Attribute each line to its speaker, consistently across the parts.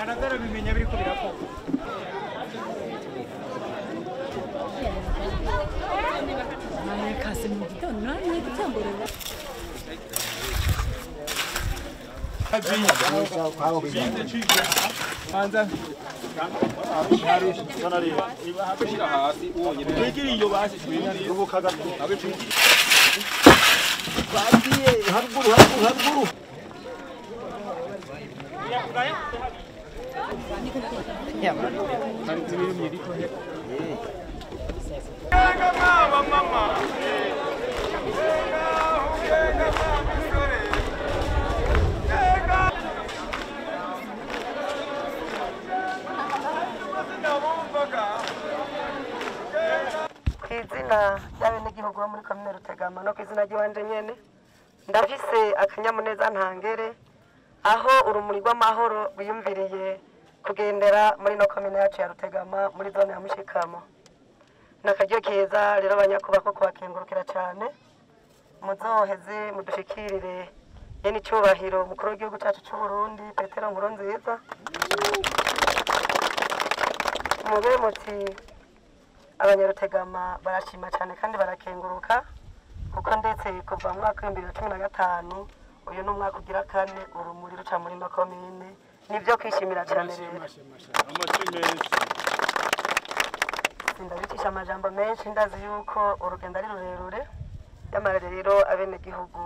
Speaker 1: Anatara bimenya biriko birakorwa.
Speaker 2: Kasi mu gitondo nari gutangurira.
Speaker 1: Anza.
Speaker 3: Kw'izina ry'abenegihugu bo muri komine Rutegama no kw'izina ry'iwanje nyene ndafise akanyamuneza ntangere aho urumuri rw'amahoro rwiyumviriye kugendera muri no komine yacu ya Rutegama muri zone ya Mushikamo. Nakaryo keza rero abanyakubahwa ko kubakengurukira cyane muzoheze mudushikirire yeni cyubahiro mukuru w'igihugu cyacu cy'u Burundi Petero Nkurunziza mube muti abanyarutegama barashima cyane kandi barakenguruka kuko ndetse kuva mu mwaka wa 2015 uyu no mwaka ugira kane urumuri ruca muri no komine nivyo kwishimira cyane rero ndabicisha amajambo menshi ndazi yuko urugendo ari rurerure yamara rero abenegihugu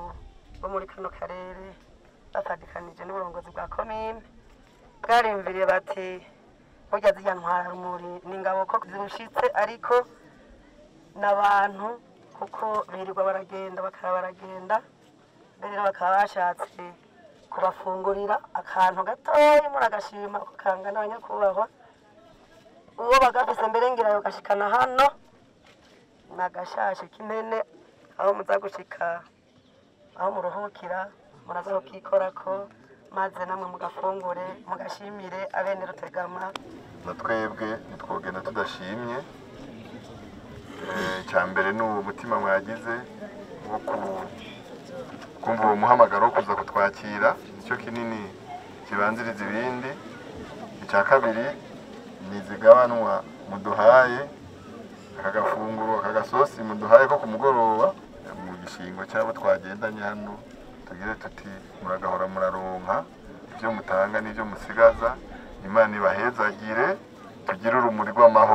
Speaker 3: bo muri kano karere bafadikanije n'uburongozi bwa komine bwarimviriye bati burya zirya ntwara rumuri n'ingabo ko zirushitse ariko n'abantu kuko birirwa baragenda baragenda mbere bakaba bashatse kubafungurira akantu gatoya muri agashima ko kangana abanyakubahwa uwo bagafise mbere ngira gashikana hano nagashashe kimene aho muza gushika aho muruhukira muraza kukikorako maze namwe mugafungure mugashimire abene Rutegama.
Speaker 4: Natwebwe nitwogenda tudashimye cyambere n'umutima mwagize wo kumva uwo muhamagaro kuza kutwakira icyo kinini kibanziriza ibindi. Icya kabiri nizigabanwa muduhaye akagafunguro akagasosi muduhaye ko kumugoroba mu gishingo cyabo twagendanye hano tugire tuti muragahora muraronka ibyo mutanga n'ibyo musigaza. Imana ibahezagire tugire urumuri rw'amahoro.